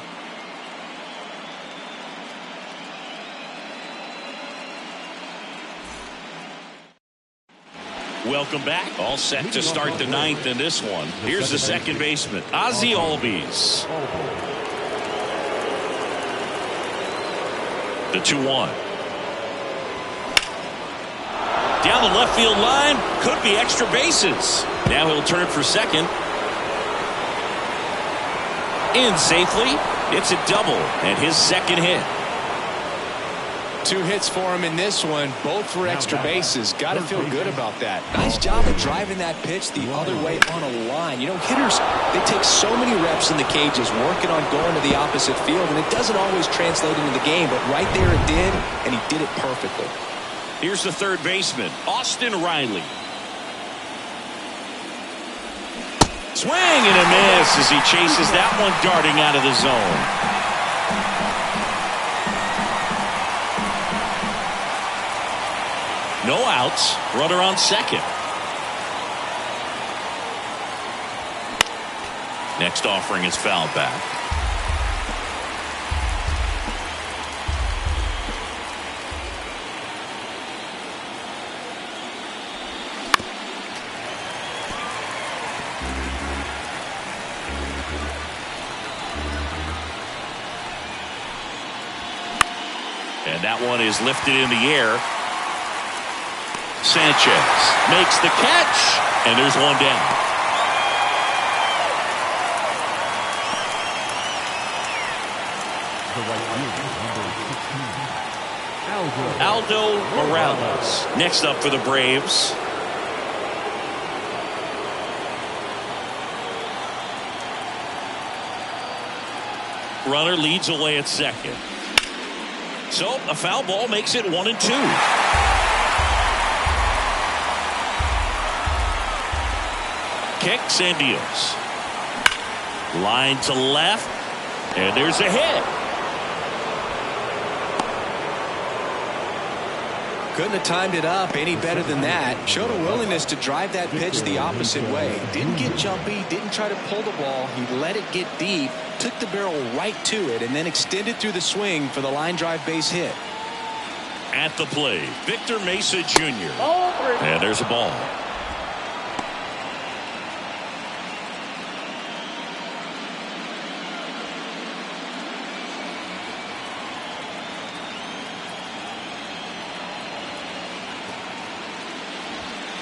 Welcome back. All set to start the 9th in this one. Here's the second baseman, Ozzie Albies. The 2-1. Down the left field line. Could be extra bases. Now he'll turn for second. In safely. It's a double and his second hit. 2 hits for him in this one, both for extra bases. Got to feel good about that. Nice job of driving that pitch the other way on a line. You know, hitters, they take so many reps in the cages working on going to the opposite field, and it doesn't always translate into the game, but right there it did, and he did it perfectly. Here's the third baseman, Austin Riley. Swing and a miss as he chases that one darting out of the zone. No outs, runner on second. Next offering is fouled back. And that one is lifted in the air. Sanchez makes the catch, and there's one down. Aldo Morales next up for the Braves. Runner leads away at second. So a foul ball makes it 1-2. Kicks and deals. Line to left, and there's a hit. Couldn't have timed it up any better than that. Showed a willingness to drive that pitch the opposite way. Didn't get jumpy, didn't try to pull the ball. He let it get deep, took the barrel right to it, and then extended through the swing for the line drive base hit. At the plate, Victor Mesa Jr. And there's a ball.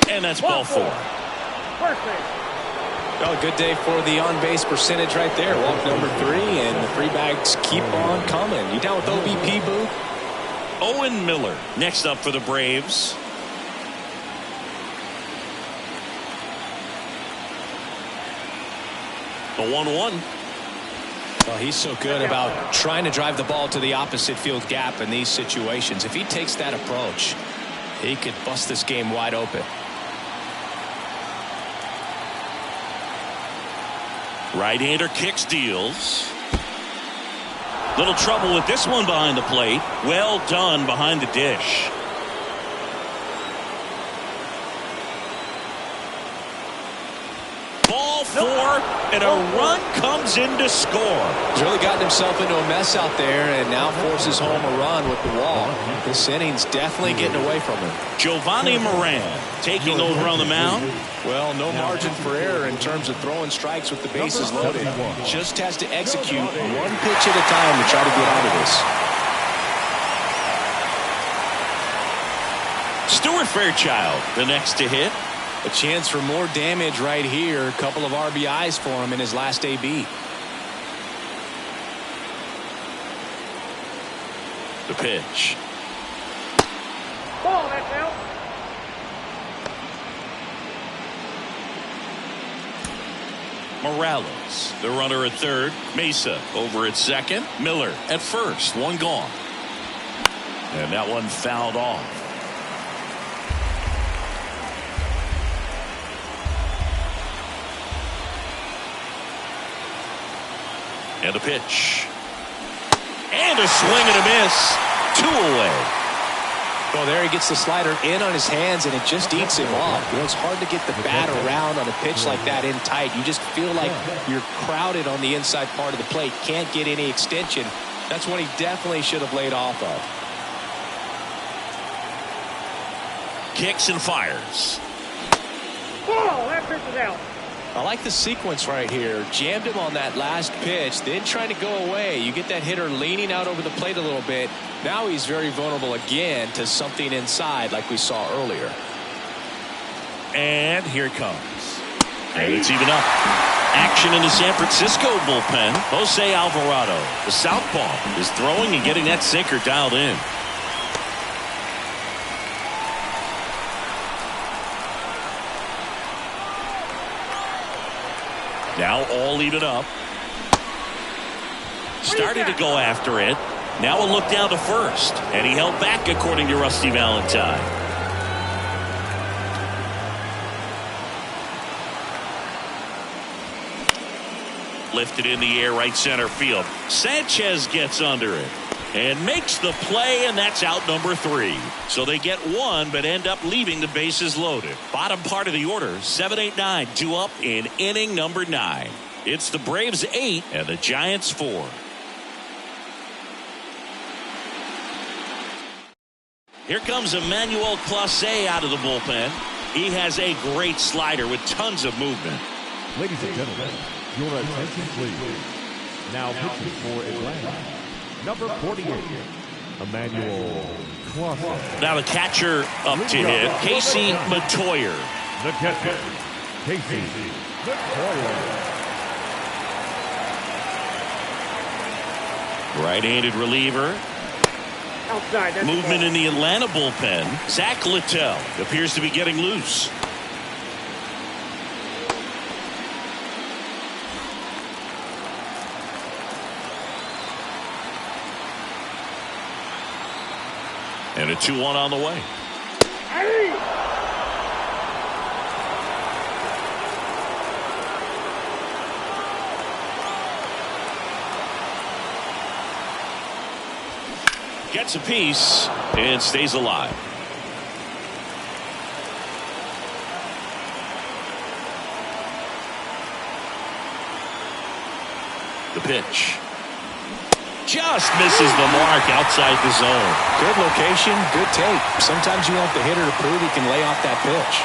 And that's ball 4. Well, good day for the on-base percentage right there. Walk number 3, and the free bags keep on coming. You down with OBP, Boo? Owen Miller next up for the Braves. The 1-1. Well, he's so good about trying to drive the ball to the opposite field gap in these situations. If he takes that approach, he could bust this game wide open. Right-hander kicks, deals. Little trouble with this one behind the plate. Well done behind the dish. Ball 4, and a run comes in to score. He's really gotten himself into a mess out there and now forces home a run with the walk. This inning's definitely getting away from him. Giovanni Moran taking over on the mound. Well, no margin for error in terms of throwing strikes with the bases loaded. Just has to execute one pitch at a time to try to get out of this. Stuart Fairchild, the next to hit. A chance for more damage right here. A couple of RBIs for him in his last AB. The pitch. Ball, that's out. Morales, the runner at third. Mesa over at second. Miller at first. One gone. And that one fouled off. And the pitch. And a swing and a miss. 2 away. Well, there he gets the slider in on his hands, and it just eats him off. You know, it's hard to get the bat around on a pitch like that in tight. You just feel like you're crowded on the inside part of the plate. Can't get any extension. That's what he definitely should have laid off of. Kicks and fires. Ball, that pitch is out. I like the sequence right here. Jammed him on that last pitch, then trying to go away. You get that hitter leaning out over the plate a little bit. Now he's very vulnerable again to something inside like we saw earlier. And here it comes. And it's even up. Action in the San Francisco bullpen. Jose Alvarado, the southpaw, is throwing and getting that sinker dialed in. Now all even up. Started to go after it. Now a look down to first. And he held back according to Rusty Valentine. Lifted in the air right center field. Sanchez gets under it. And makes the play, and that's out number 3. So they get one, but end up leaving the bases loaded. Bottom part of the order, 7-8-9, 2 up in inning number 9. It's the Braves 8 and the Giants 4. Here comes Emmanuel Clase out of the bullpen. He has a great slider with tons of movement. Ladies and gentlemen, your attention please. Now pitching for Atlanta, number 48, Emmanuel Clase. Now the catcher up to hit, Casey Matoyer. The catcher, Casey Matoyer. Right-handed reliever. Outside. That's Movement in the Atlanta bullpen. Zach Littell appears to be getting loose. And a 2-1 on the way. Gets a piece and stays alive. The pitch. Just misses the mark outside the zone. Good location, good take. Sometimes you want the hitter to prove he can lay off that pitch.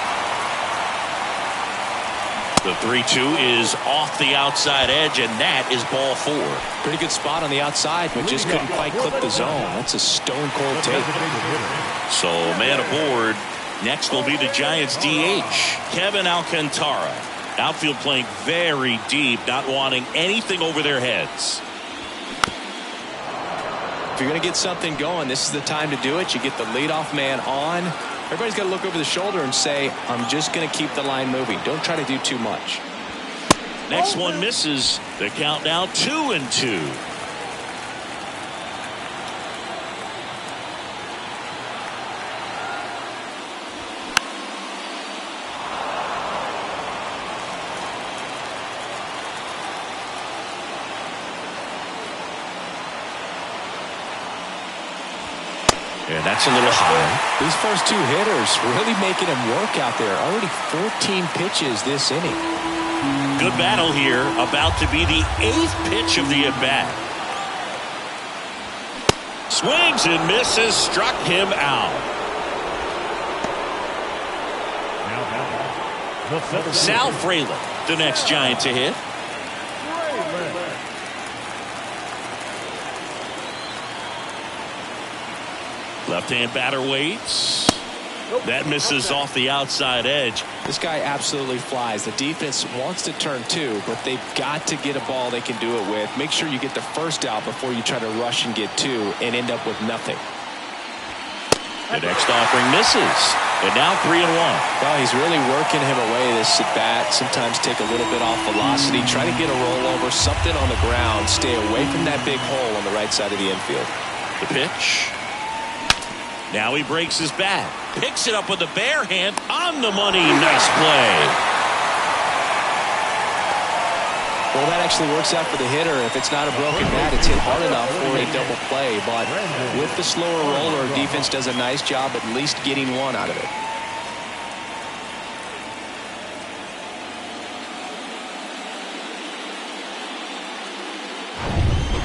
The 3-2 is off the outside edge, and that is ball 4. Pretty good spot on the outside, but just couldn't quite clip the zone. That's a stone-cold take. So man aboard. Next will be the Giants DH, Kevin Alcantara. Outfield playing very deep, not wanting anything over their heads. If you're going to get something going, this is the time to do it. You get the leadoff man on. Everybody's got to look over the shoulder and say, I'm just going to keep the line moving. Don't try to do too much. Next one misses. The count now 2-2. And that's a little high. These first 2 hitters really making him work out there. Already 14 pitches this inning. Good battle here. About to be the 8th pitch of the at-bat. Swings and misses. Struck him out. Sal Fraley, the next Giant to hit. Left-hand batter waits. That misses off the outside edge. This guy absolutely flies. The defense wants to turn 2, but they've got to get a ball they can do it with. Make sure you get the first out before you try to rush and get 2 and end up with nothing. The next offering misses. And now 3-1. Well, he's really working him away this at bat. Sometimes take a little bit off velocity. Try to get a rollover, something on the ground. Stay away from that big hole on the right side of the infield. The pitch. Now he breaks his bat. Picks it up with the bare hand. On the money. Nice play. Well, that actually works out for the hitter. If it's not a broken bat, it's hit hard enough for a double play. But with the slower roller, defense does a nice job at least getting 1 out of it.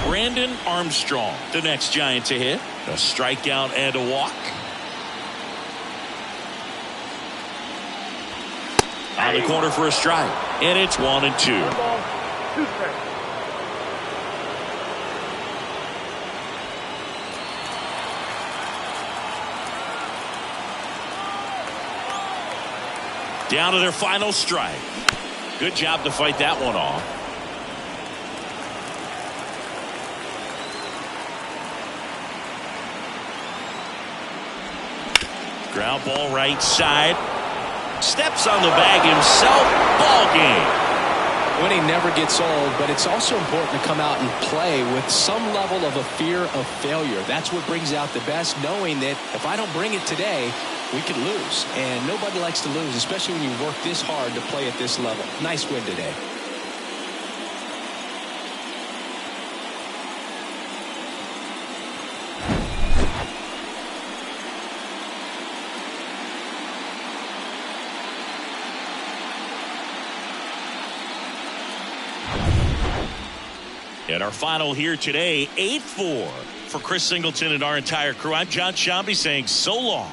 Brandon Armstrong, the next Giant to hit. A strikeout and a walk. On the corner for a strike. And it's 1-2. 2 strikes. Down to their final strike. Good job to fight that one off. Ground ball right side. Steps on the bag himself. Ball game. Winning never gets old, but it's also important to come out and play with some level of a fear of failure. That's what brings out the best, knowing that if I don't bring it today, we could lose. And nobody likes to lose, especially when you work this hard to play at this level. Nice win today. And our final here today, 8-4 for Chris Singleton and our entire crew. I'm John Shambi saying so long.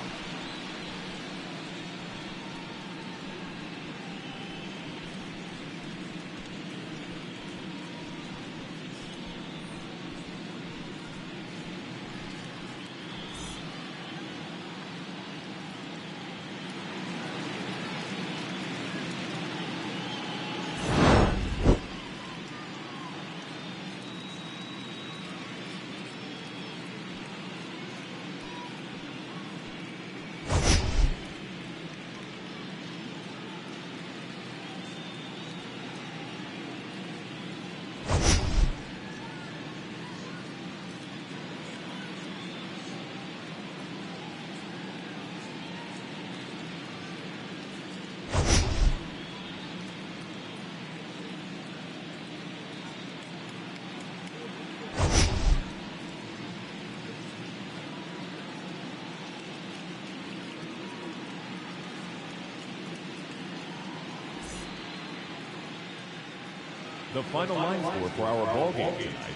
The final line score for our ball game tonight.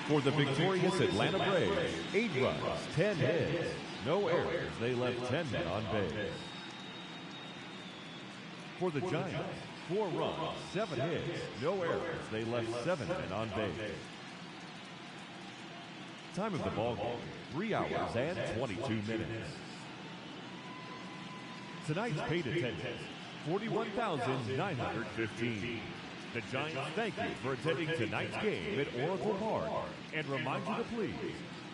For the victorious Atlanta Braves, 8 runs, 10 hits, no errors. They left 10 men on base. For the Giants, 4 runs, 7 hits, no errors. They left 7 men on base. Time of the ball game, 3 hours and 22 minutes. Tonight's paid attendance, 41,915. The Giants thank you for attending tonight's game at Oracle Park and remind you to please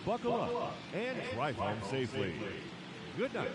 buckle up and drive home safely. Good night.